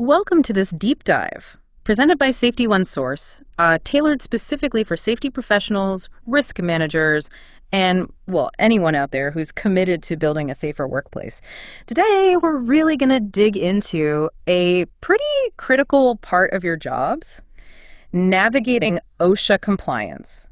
Welcome to this deep dive, presented by Safety One Source, tailored specifically for safety professionals, risk managers, and, well, anyone out there who's committed to building a safer workplace. Today, we're really going to dig into a pretty critical part of your jobs, navigating OSHA compliance.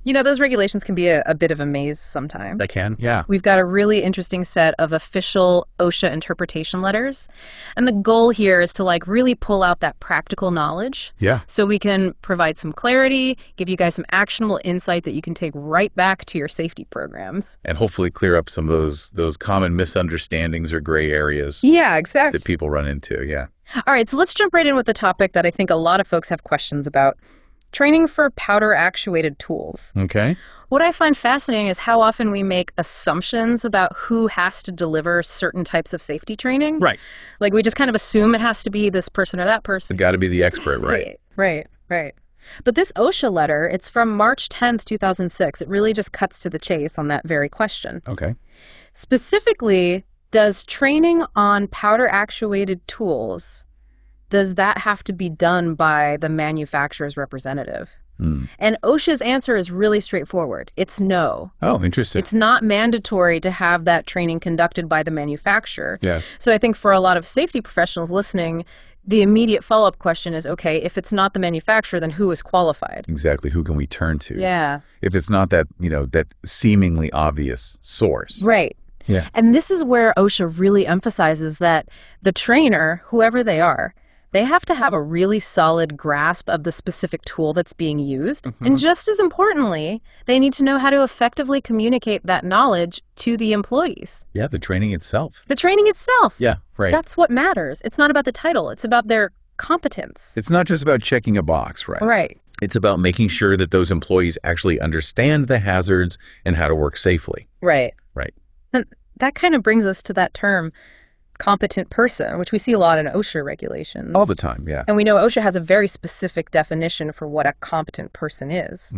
You know, those regulations can be a bit of a maze sometimes. They can, yeah. We've got a really interesting set of official OSHA interpretation letters. And the goal here is to really pull out that practical knowledge. Yeah. So we can provide some clarity, give you guys some actionable insight that you can take right back to your safety programs. And hopefully clear up some of those common misunderstandings or gray areas. Yeah, exactly. That people run into, yeah. All right, so let's jump right in with the topic that I think a lot of folks have questions about. Training for powder-actuated tools. Okay. What I find fascinating is how often we make assumptions about who has to deliver certain types of safety training. Right. Like we just kind of assume it has to be this person or that person. Got to be the expert, right? Right. But this OSHA letter, it's from March 10th, 2006. It really just cuts to the chase on that very question. Okay. Specifically, does training on powder-actuated tools, does that have to be done by the manufacturer's representative? And OSHA's answer is really straightforward. It's no. Oh, interesting. It's not mandatory to have that training conducted by the manufacturer. Yeah. So I think for a lot of safety professionals listening, the immediate follow-up question is, okay, if it's not the manufacturer, then who is qualified? Exactly. Who can we turn to? Yeah. If it's not that, that seemingly obvious source. Right. Yeah. And this is where OSHA really emphasizes that the trainer, whoever they are, they have to have a really solid grasp of the specific tool that's being used. And just as importantly, they need to know how to effectively communicate that knowledge to the employees. Yeah, the training itself. The training itself. Yeah, right. That's what matters. It's not about the title. It's about their competence. It's not just about checking a box, right? Right. It's about making sure that those employees actually understand the hazards and how to work safely. Right. Right. And that kind of brings us to that term, competent person, which we see a lot in OSHA regulations. All the time, yeah. And we know OSHA has a very specific definition for what a competent person is.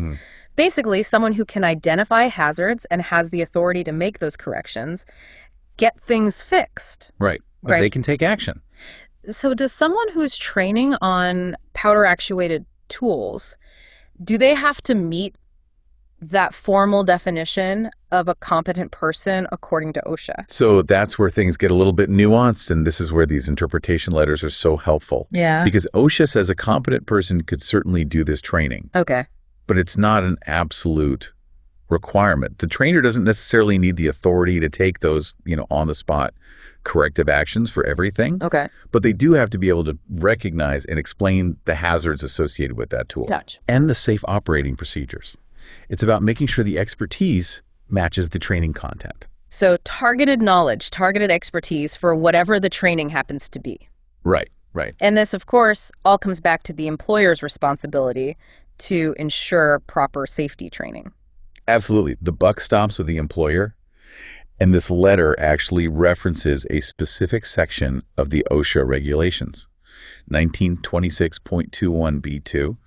Basically, someone who can identify hazards and has the authority to make those corrections, get things fixed. Right. But they can take action. So does someone who's training on powder-actuated tools, do they have to meet that formal definition of a competent person according to OSHA? So that's where things get a little bit nuanced, and this is where these interpretation letters are so helpful. Yeah. Because OSHA says a competent person could certainly do this training. Okay. But it's not an absolute requirement. The trainer doesn't necessarily need the authority to take those, on-the-spot corrective actions for everything. Okay. But they do have to be able to recognize and explain the hazards associated with that tool. Gotcha. And the safe operating procedures. It's about making sure the expertise matches the training content. So targeted knowledge, targeted expertise for whatever the training happens to be. Right. And this, of course, all comes back to the employer's responsibility to ensure proper safety training. Absolutely. The buck stops with the employer. And this letter actually references a specific section of the OSHA regulations, 1926.21b2.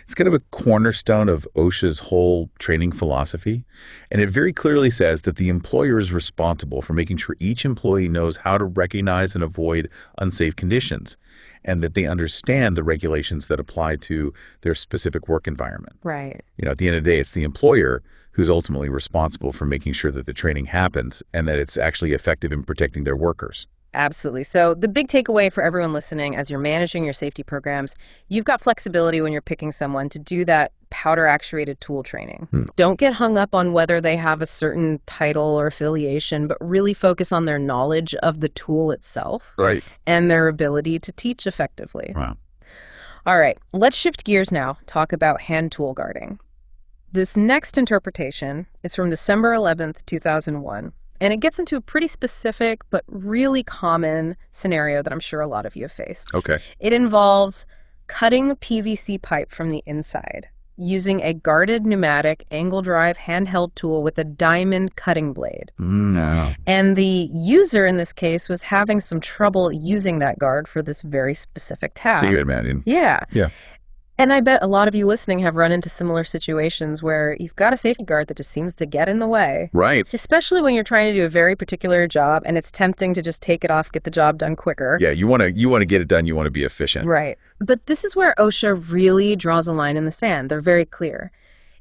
It's kind of a cornerstone of OSHA's whole training philosophy, and it very clearly says that the employer is responsible for making sure each employee knows how to recognize and avoid unsafe conditions, and that they understand the regulations that apply to their specific work environment. Right. At the end of the day, it's the employer who's ultimately responsible for making sure that the training happens and that it's actually effective in protecting their workers. Absolutely. So the big takeaway for everyone listening as you're managing your safety programs, you've got flexibility when you're picking someone to do that powder-actuated tool training. Don't get hung up on whether they have a certain title or affiliation, but really focus on their knowledge of the tool itself. Right. And their ability to teach effectively. Wow. All right, let's shift gears now, talk about hand tool guarding. This next interpretation is from December 11th, 2001. And it gets into a pretty specific but really common scenario that I'm sure a lot of you have faced. Okay. It involves cutting PVC pipe from the inside using a guarded pneumatic angle drive handheld tool with a diamond cutting blade. No. And the user in this case was having some trouble using that guard for this very specific task. So you imagine. Yeah. Yeah. And I bet a lot of you listening have run into similar situations where you've got a safety guard that just seems to get in the way. Right. Especially when you're trying to do a very particular job and it's tempting to just take it off, get the job done quicker. Yeah, you want to get it done. You want to be efficient. Right. But this is where OSHA really draws a line in the sand. They're very clear.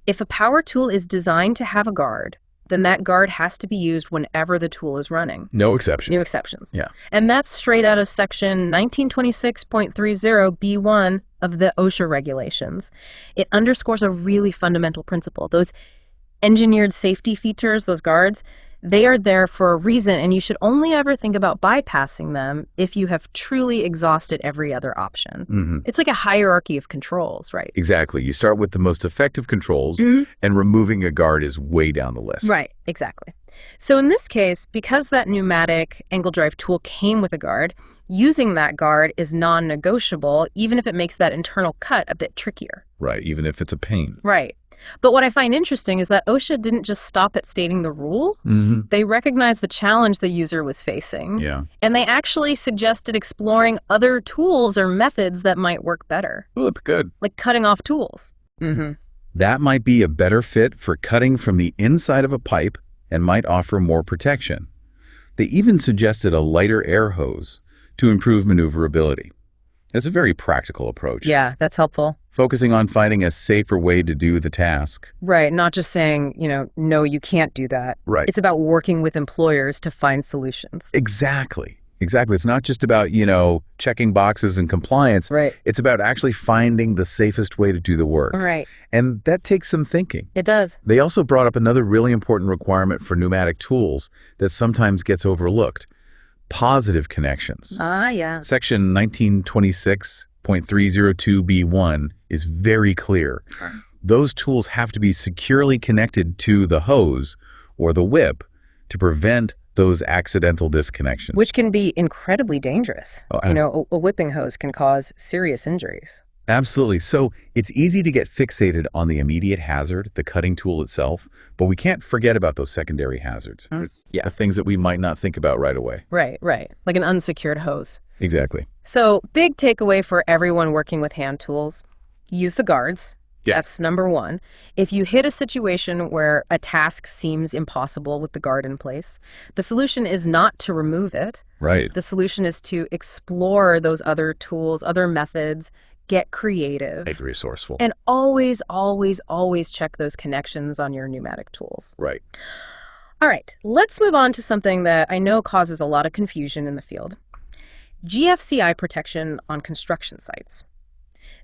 If a power tool is designed to have a guard, then that guard has to be used whenever the tool is running. No exception. No exceptions. Yeah. And that's straight out of section 1926.30B1 of the OSHA regulations. It underscores a really fundamental principle. Those engineered safety features, those guards, they are there for a reason, and you should only ever think about bypassing them if you have truly exhausted every other option. Mm-hmm. It's like a hierarchy of controls, right? Exactly. You start with the most effective controls, and removing a guard is way down the list. Right, exactly. So in this case, because that pneumatic angle drive tool came with a guard, using that guard is non-negotiable, even if it makes that internal cut a bit trickier. Right, even if it's a pain. Right. But what I find interesting is that OSHA didn't just stop at stating the rule. Mm-hmm. They recognized the challenge the user was facing. Yeah. And they actually suggested exploring other tools or methods that might work better. Well, that's good. Like cutting off tools. Mm-hmm. That might be a better fit for cutting from the inside of a pipe and might offer more protection. They even suggested a lighter air hose to improve maneuverability. It's a very practical approach. Yeah, that's helpful. Focusing on finding a safer way to do the task. Right, not just saying, no, you can't do that. Right. It's about working with employers to find solutions. Exactly. It's not just about, checking boxes and compliance. Right. It's about actually finding the safest way to do the work. Right. And that takes some thinking. It does. They also brought up another really important requirement for pneumatic tools that sometimes gets overlooked. Positive connections. Ah, yeah. Section 1926.302B1 is very clear. Sure. Those tools have to be securely connected to the hose or the whip to prevent those accidental disconnections. Which can be incredibly dangerous. Oh, A whipping hose can cause serious injuries. Absolutely. So it's easy to get fixated on the immediate hazard, the cutting tool itself, but we can't forget about those secondary hazards. Yeah. The things that we might not think about right away. Right. Like an unsecured hose. Exactly. So big takeaway for everyone working with hand tools, use the guards. Yeah. That's number one. If you hit a situation where a task seems impossible with the guard in place, the solution is not to remove it. Right. The solution is to explore those other tools, other methods, get creative. Be resourceful. And always, always, always check those connections on your pneumatic tools. Right. All right, let's move on to something that I know causes a lot of confusion in the field. GFCI protection on construction sites.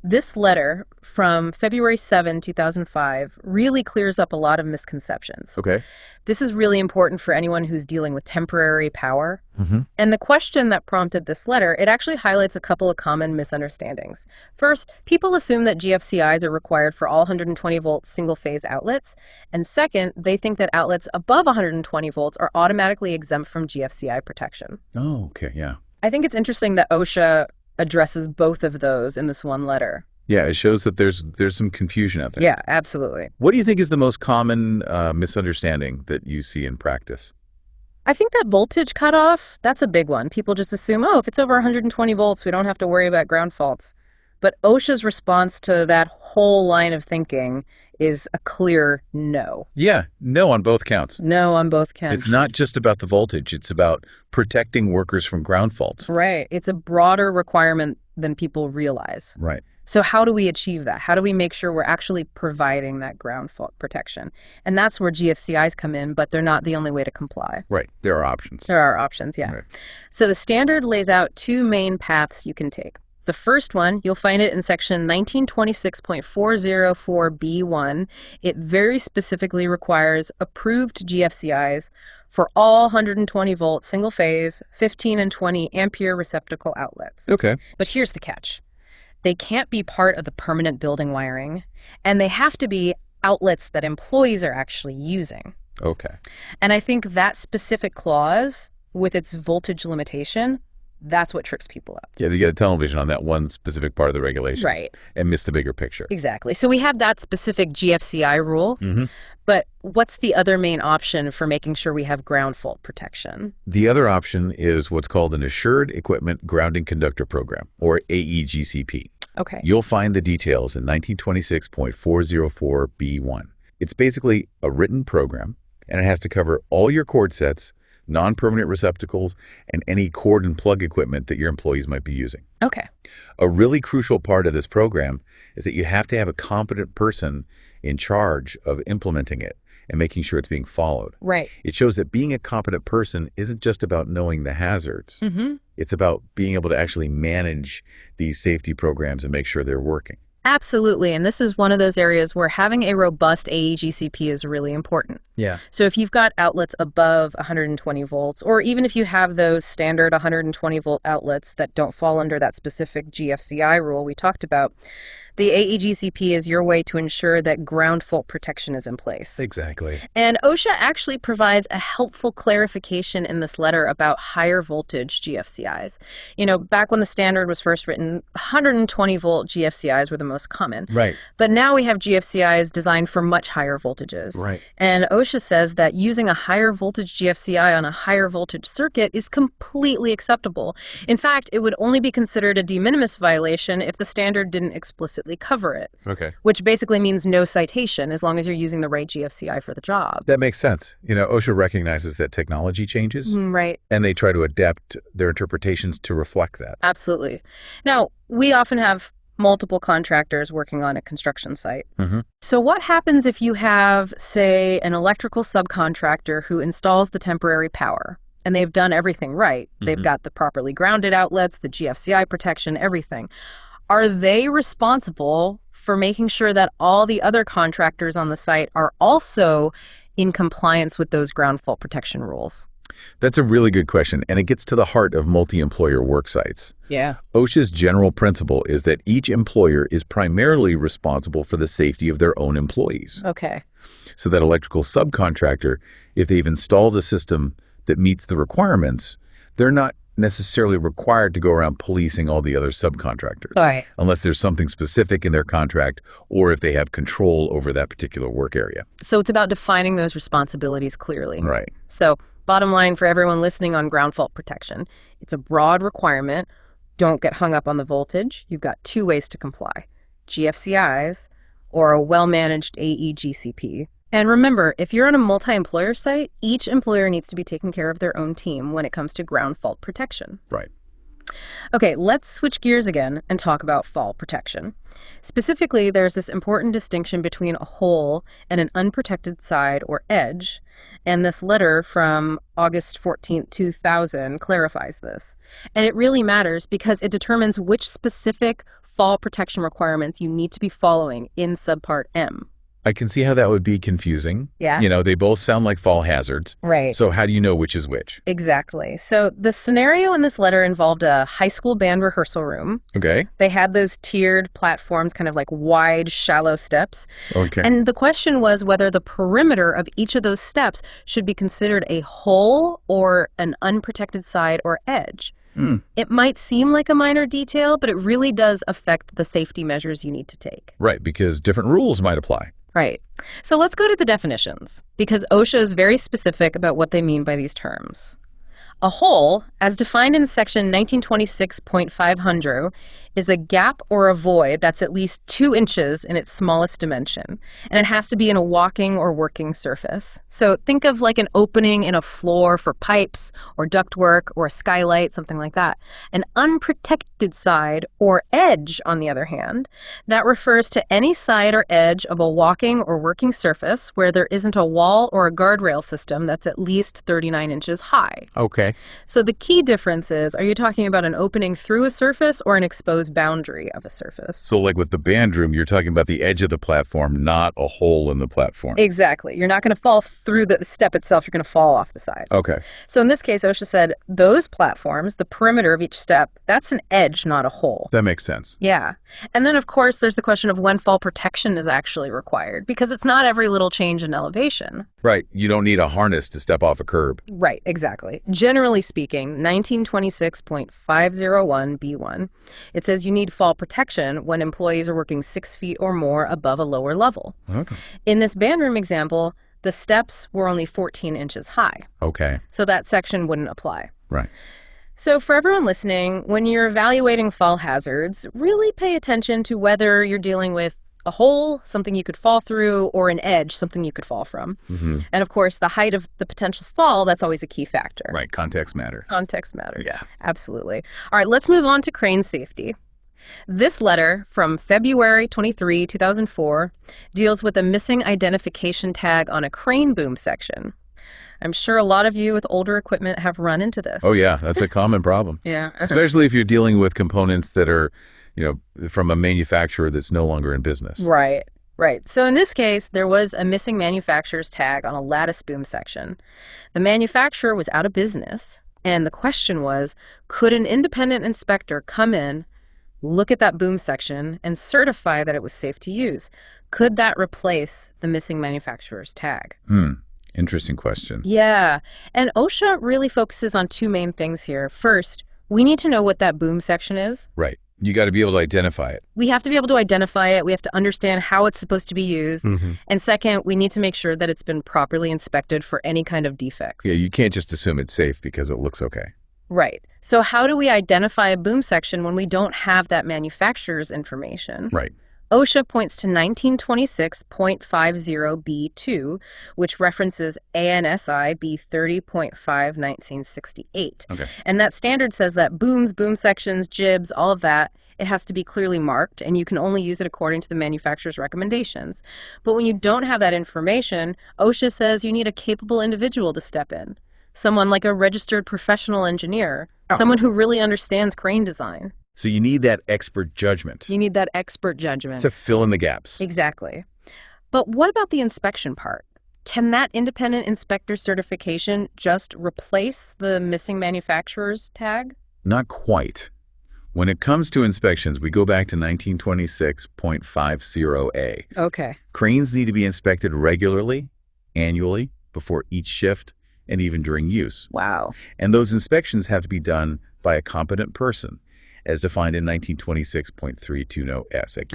This letter from February 7, 2005 really clears up a lot of misconceptions. Okay. This is really important for anyone who's dealing with temporary power. Mm-hmm. And the question that prompted this letter, it actually highlights a couple of common misunderstandings. First, people assume that GFCIs are required for all 120 volt single-phase outlets. And second, they think that outlets above 120 volts are automatically exempt from GFCI protection. Oh, okay, yeah. I think it's interesting that OSHA addresses both of those in this one letter. Yeah, it shows that there's some confusion out there. Yeah, absolutely. What do you think is the most common misunderstanding that you see in practice? I think that voltage cutoff, that's a big one. People just assume, if it's over 120 volts, we don't have to worry about ground faults. But OSHA's response to that whole line of thinking is a clear no. Yeah, no on both counts. No on both counts. It's not just about the voltage. It's about protecting workers from ground faults. Right. It's a broader requirement than people realize. Right. So how do we achieve that? How do we make sure we're actually providing that ground fault protection? And that's where GFCIs come in, but they're not the only way to comply. Right. There are options. There are options, yeah. Right. So the standard lays out two main paths you can take. The first one, you'll find it in section 1926.404B1. It very specifically requires approved GFCIs for all 120 volt single phase, 15 and 20 ampere receptacle outlets. Okay. But here's the catch. They can't be part of the permanent building wiring, and they have to be outlets that employees are actually using. Okay. And I think that specific clause, with its voltage limitation, that's what trips people up. Yeah, you get a tunnel vision on that one specific part of the regulation. Right. And miss the bigger picture. Exactly. So we have that specific GFCI rule, Mm-hmm. but what's the other main option for making sure we have ground fault protection? The other option is what's called an Assured Equipment Grounding Conductor Program, or AEGCP. Okay. You'll find the details in 1926.404B1. It's basically a written program, and it has to cover all your cord sets, non-permanent receptacles, and any cord and plug equipment that your employees might be using. Okay. A really crucial part of this program is that you have to have a competent person in charge of implementing it and making sure it's being followed. Right. It shows that being a competent person isn't just about knowing the hazards. Mm-hmm. It's about being able to actually manage these safety programs and make sure they're working. Absolutely. And this is one of those areas where having a robust AEGCP is really important. Yeah. So if you've got outlets above 120 volts, or even if you have those standard 120 volt outlets that don't fall under that specific GFCI rule we talked about, the AEGCP is your way to ensure that ground fault protection is in place. Exactly. And OSHA actually provides a helpful clarification in this letter about higher voltage GFCIs. You know, back when the standard was first written, 120 volt GFCIs were the most common. Right. But now we have GFCIs designed for much higher voltages. Right. And OSHA says that using a higher voltage GFCI on a higher voltage circuit is completely acceptable. In fact, it would only be considered a de minimis violation if the standard didn't explicitly cover it. Okay. Which basically means no citation as long as you're using the right GFCI for the job. That makes sense. You know, OSHA recognizes that technology changes, Right. and they try to adapt their interpretations to reflect that. Absolutely. Now, we often have multiple contractors working on a construction site. Mm-hmm. So what happens if you have, say, an electrical subcontractor who installs the temporary power? And they've done everything right. They've got the properly grounded outlets, the GFCI protection, everything. Are they responsible for making sure that all the other contractors on the site are also in compliance with those ground fault protection rules? That's a really good question, and it gets to the heart of multi-employer work sites. Yeah. OSHA's general principle is that each employer is primarily responsible for the safety of their own employees. Okay. So that electrical subcontractor, if they've installed a system that meets the requirements, they're not necessarily required to go around policing all the other subcontractors. Right. Unless there's something specific in their contract or if they have control over that particular work area. So it's about defining those responsibilities clearly. Right. So bottom line for everyone listening on ground fault protection, it's a broad requirement. Don't get hung up on the voltage. You've got two ways to comply: GFCIs or a well-managed AEGCP. And remember, if you're on a multi-employer site, each employer needs to be taking care of their own team when it comes to ground fault protection. Right. Okay, let's switch gears again and talk about fall protection. Specifically, there's this important distinction between a hole and an unprotected side or edge, and this letter from August 14, 2000 clarifies this. And it really matters because it determines which specific fall protection requirements you need to be following in Subpart M. I can see how that would be confusing. Yeah. You know, they both sound like fall hazards. Right. So how do you know which is which? Exactly. So the scenario in this letter involved a high school band rehearsal room. Okay. They had those tiered platforms, kind of like wide, shallow steps. Okay. And the question was whether the perimeter of each of those steps should be considered a hole or an unprotected side or edge. It might seem like a minor detail, but it really does affect the safety measures you need to take. Right, because different rules might apply. Right. So let's go to the definitions, because OSHA is very specific about what they mean by these terms. A hole, as defined in section 1926.500, is a gap or a void that's at least 2 inches in its smallest dimension, and it has to be in a walking or working surface. So think of like an opening in a floor for pipes or ductwork or a skylight, something like that. An unprotected side or edge, on the other hand, that refers to any side or edge of a walking or working surface where there isn't a wall or a guardrail system that's at least 39 inches high. Okay. So the key difference is, are you talking about an opening through a surface or an exposed boundary of a surface? So like with the band room, you're talking about the edge of the platform, not a hole in the platform. Exactly. You're not going to fall through the step itself. You're going to fall off the side. Okay. So in this case, OSHA said those platforms, the perimeter of each step, that's an edge, not a hole. That makes sense. Yeah. And then, of course, there's the question of when fall protection is actually required, because it's not every little change in elevation. Right. You don't need a harness to step off a curb. Right, exactly. Generally speaking, 1926.501B1, it says you need fall protection when employees are working 6 feet or more above a lower level. Okay. In this band room example, the steps were only 14 inches high. Okay. So that section wouldn't apply. Right. So for everyone listening, when you're evaluating fall hazards, really pay attention to whether you're dealing with a hole, something you could fall through, or an edge, something you could fall from. And of course, the height of the potential fall, that's always a key factor. Right. Context matters. Context matters. Yeah. Absolutely. All right, let's move on to crane safety. This letter from February 23, 2004, deals with a missing identification tag on a crane boom section. I'm sure a lot of you with older equipment have run into this. Oh, yeah. That's a common problem. Yeah. Especially if you're dealing with components that are, from a manufacturer that's no longer in business. Right. So in this case, there was a missing manufacturer's tag on a lattice boom section. The manufacturer was out of business, and the question was, could an independent inspector come in, look at that boom section, and certify that it was safe to use? Could that replace the missing manufacturer's tag? Interesting question. Yeah, and OSHA really focuses on two main things here. First, we need to know what that boom section is. Right. You got to be able to identify it. We have to be able to identify it. We have to understand how it's supposed to be used. And second, we need to make sure that it's been properly inspected for any kind of defects. Yeah, you can't just assume it's safe because it looks okay. Right. So how do we identify a boom section when we don't have that manufacturer's information? Right. OSHA points to 1926.50B2, which references ANSI B30.5/1968. Okay. And that standard says that booms, boom sections, jibs, all of that, it has to be clearly marked, and you can only use it according to the manufacturer's recommendations. But when you don't have that information, OSHA says you need a capable individual to step in. Someone like a registered professional engineer, someone who really understands crane design. So you need that expert judgment. You need that expert judgment. To fill in the gaps. Exactly. But what about the inspection part? Can that independent inspector certification just replace the missing manufacturer's tag? Not quite. When it comes to inspections, we go back to 1926.50A. Okay. Cranes need to be inspected regularly, annually, before each shift, and even during use. Wow. And those inspections have to be done by a competent person, as defined in 1926.320S at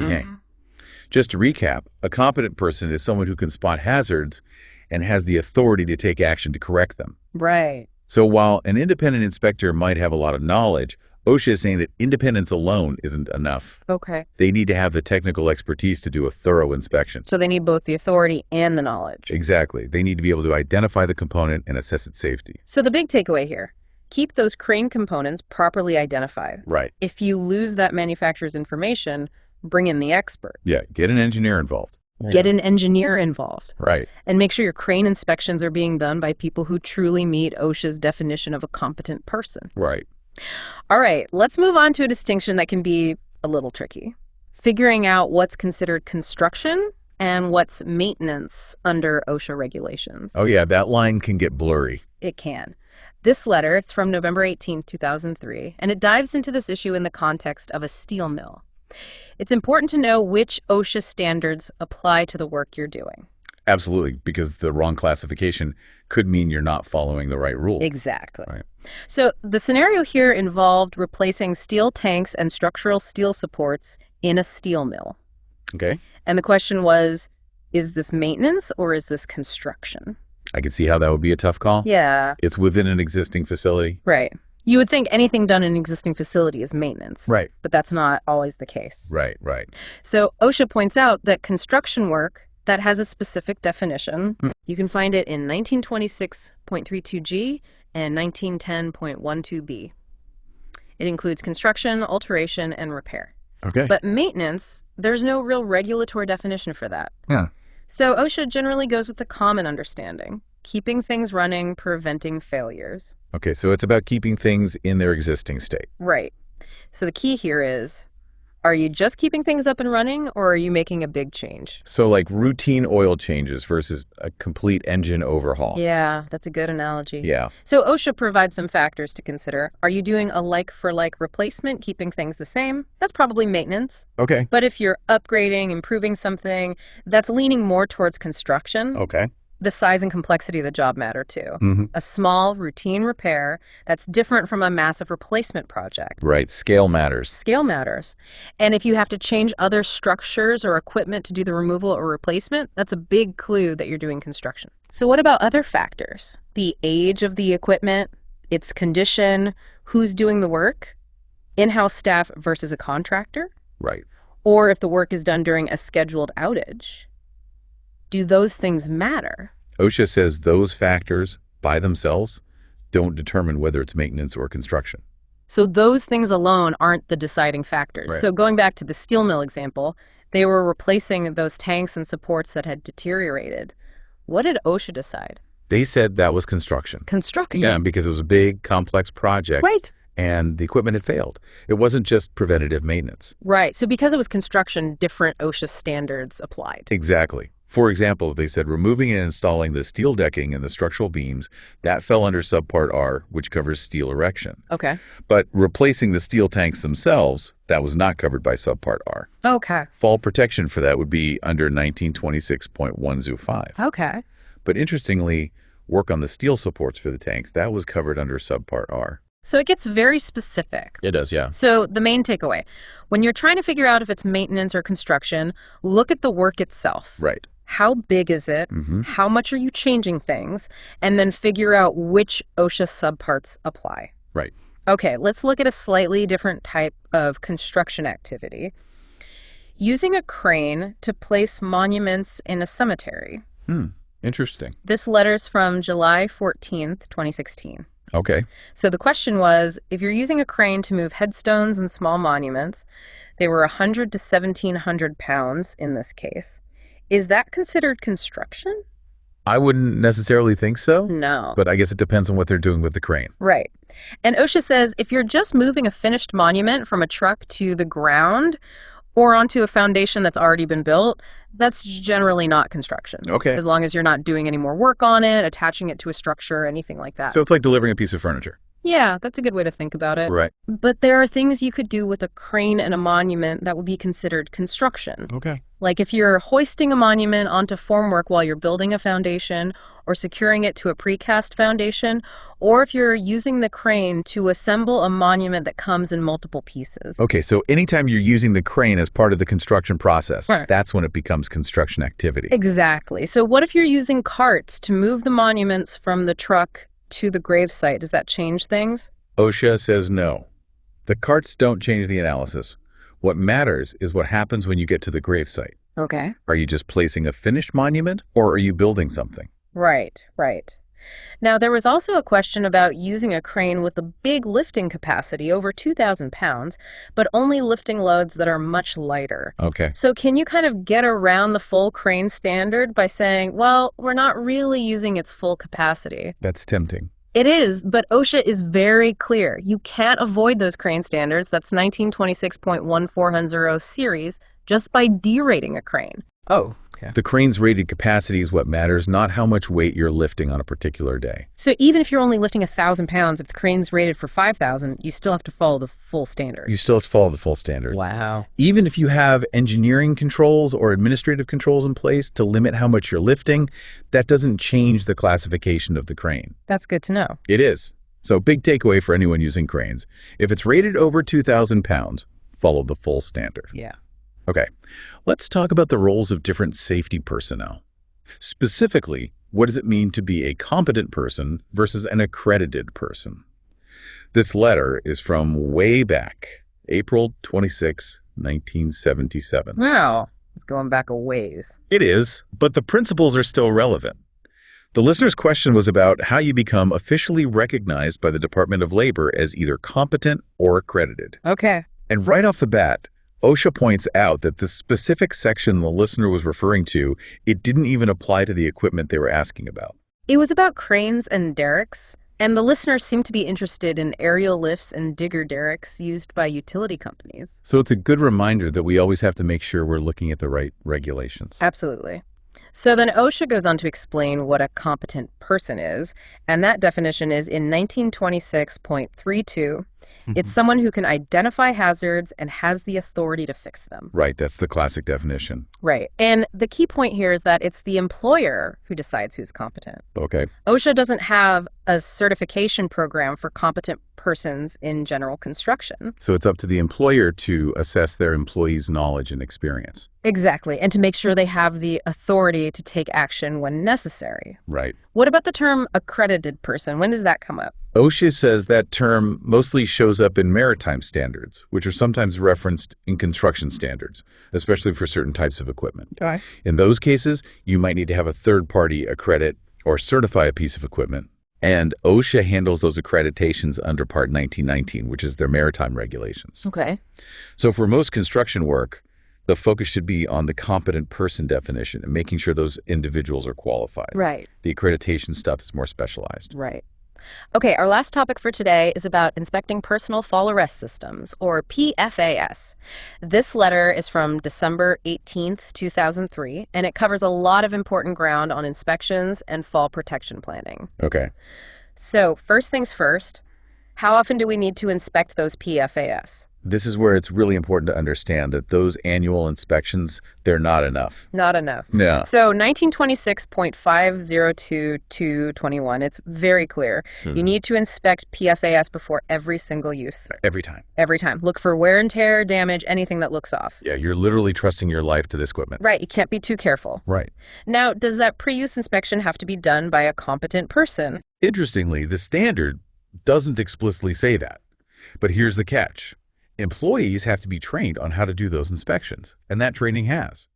Just to recap, a competent person is someone who can spot hazards and has the authority to take action to correct them. Right. So while an independent inspector might have a lot of knowledge, OSHA is saying that independence alone isn't enough. Okay. They need to have the technical expertise to do a thorough inspection. So they need both the authority and the knowledge. Exactly. They need to be able to identify the component and assess its safety. So the big takeaway here, keep those crane components properly identified. Right. If you lose that manufacturer's information, bring in the expert. Yeah, get an engineer involved. Get an engineer involved. Right. And make sure your crane inspections are being done by people who truly meet OSHA's definition of a competent person. Right. All right, let's move on to a distinction that can be a little tricky. Figuring out what's considered construction and what's maintenance under OSHA regulations. Oh yeah, that line can get blurry. It can. This letter, it's from November 18, 2003, and it dives into this issue in the context of a steel mill. It's important to know which OSHA standards apply to the work you're doing. Absolutely, because the wrong classification could mean you're not following the right rule. Exactly. Right. So the scenario here involved replacing steel tanks and structural steel supports in a steel mill. Okay. And the question was, is this maintenance or is this construction? I can see how that would be a tough call. Yeah. It's within an existing facility. Right. You would think anything done in an existing facility is maintenance. Right. But that's not always the case. Right. So OSHA points out that construction work that has a specific definition, you can find it in 1926.32G and 1910.12B. It includes construction, alteration, and repair. Okay. But maintenance, there's no real regulatory definition for that. Yeah. So OSHA generally goes with the common understanding, keeping things running, preventing failures. Okay, so it's about keeping things in their existing state. Right. So the key here is, are you just keeping things up and running, or are you making a big change? So like routine oil changes versus a complete engine overhaul. Yeah, that's a good analogy. Yeah. So OSHA provides some factors to consider. Are you doing a like-for-like replacement, keeping things the same? That's probably maintenance. Okay. But if you're upgrading, improving something, that's leaning more towards construction. Okay. The size and complexity of the job matter too. A small, routine repair that's different from a massive replacement project. Right. Scale matters. Scale matters. And if you have to change other structures or equipment to do the removal or replacement, that's a big clue that you're doing construction. So what about other factors? The age of the equipment, its condition, who's doing the work, in-house staff versus a contractor, Right. or if the work is done during a scheduled outage. Do those things matter? OSHA says those factors by themselves don't determine whether it's maintenance or construction. So those things alone aren't the deciding factors. Right. So going back to the steel mill example, they were replacing those tanks and supports that had deteriorated. What did OSHA decide? They said that was construction. Construction. Yeah, because it was a big, complex project. Right. And the equipment had failed. It wasn't just preventative maintenance. Right. So because it was construction, different OSHA standards applied. Exactly. For example, they said removing and installing the steel decking and the structural beams, that fell under Subpart R, which covers steel erection. Okay. But replacing the steel tanks themselves, that was not covered by Subpart R. Okay. Fall protection for that would be under 1926.105. Okay. But interestingly, work on the steel supports for the tanks, that was covered under Subpart R. So it gets very specific. It does, yeah. So the main takeaway, when you're trying to figure out if it's maintenance or construction, look at the work itself. Right. How big is it? How much are you changing things? And then figure out which OSHA subparts apply. Right. Okay, let's look at a slightly different type of construction activity. Using a crane to place monuments in a cemetery. Interesting. This letter's from July 14th, 2016. Okay. So the question was, if you're using a crane to move headstones and small monuments, they were 100 to 1,700 pounds in this case. Is that considered construction? I wouldn't necessarily think so. No. But I guess it depends on what they're doing with the crane. Right. And OSHA says if you're just moving a finished monument from a truck to the ground or onto a foundation that's already been built, that's generally not construction. Okay. As long as you're not doing any more work on it, attaching it to a structure, anything like that. So it's like delivering a piece of furniture. Yeah, that's a good way to think about it. Right. But there are things you could do with a crane and a monument that would be considered construction. Okay. Like if you're hoisting a monument onto formwork while you're building a foundation or securing it to a precast foundation, or if you're using the crane to assemble a monument that comes in multiple pieces. Okay, so anytime you're using the crane as part of the construction process, Right. that's when it becomes construction activity. Exactly. So what if you're using carts to move the monuments from the truck to the gravesite? Does that change things? OSHA says no. The carts don't change the analysis. What matters is what happens when you get to the gravesite. Okay. Are you just placing a finished monument, or are you building something? Right, right. Now, there was also a question about using a crane with a big lifting capacity, over 2,000 pounds, but only lifting loads that are much lighter. Okay. So can you kind of get around the full crane standard by saying, well, we're not really using its full capacity? That's tempting. It is, but OSHA is very clear. You can't avoid those crane standards, that's 1926.1410 series, just by derating a crane. Oh, yeah. The crane's rated capacity is what matters, not how much weight you're lifting on a particular day. So even if you're only lifting 1,000 pounds, if the crane's rated for 5,000, you still have to follow the full standard. You still have to follow the full standard. Wow. Even if you have engineering controls or administrative controls in place to limit how much you're lifting, that doesn't change the classification of the crane. That's good to know. It is. So big takeaway for anyone using cranes. If it's rated over 2,000 pounds, follow the full standard. Yeah. Okay, let's talk about the roles of different safety personnel. Specifically, what does it mean to be a competent person versus an accredited person? This letter is from way back, April 26, 1977. Wow. It's going back a ways. It is, but the principles are still relevant. The listener's question was about how you become officially recognized by the Department of Labor as either competent or accredited. Okay. And right off the bat, OSHA points out that the specific section the listener was referring to, it didn't even apply to the equipment they were asking about. It was about cranes and derricks, and the listeners seemed to be interested in aerial lifts and digger derricks used by utility companies. So it's a good reminder that we always have to make sure we're looking at the right regulations. Absolutely. So then OSHA goes on to explain what a competent person is, and that definition is in 1926.32. It's someone who can identify hazards and has the authority to fix them. Right, that's the classic definition. Right. And the key point here is that it's the employer who decides who's competent. Okay. OSHA doesn't have a certification program for competent persons in general construction. So it's up to the employer to assess their employees' knowledge and experience. Exactly, and to make sure they have the authority to take action when necessary. Right. What about the term accredited person? When does that come up? OSHA says that term mostly shows up in maritime standards, which are sometimes referenced in construction standards, especially for certain types of equipment. Okay. In those cases, you might need to have a third party accredit or certify a piece of equipment. And OSHA handles those accreditations under Part 1919, which is their maritime regulations. Okay. So for most construction work, the focus should be on the competent person definition and making sure those individuals are qualified. Right. The accreditation stuff is more specialized. Right. Okay, our last topic for today is about inspecting personal fall arrest systems, or PFAS. This letter is from December 18th, 2003, and it covers a lot of important ground on inspections and fall protection planning. Okay. So, first things first, how often do we need to inspect those PFAS? This is where it's really important to understand that those annual inspections, they're not enough. Not enough. Yeah. So 1926.502221, it's very clear. You need to inspect PFAS before every single use. Every time. Every time. Look for wear and tear, damage, anything that looks off. Yeah, you're literally trusting your life to this equipment. Right, you can't be too careful. Right. Now, does that pre-use inspection have to be done by a competent person? Interestingly, the standard doesn't explicitly say that. But here's the catch. Employees have to be trained on how to do those inspections, and that training has.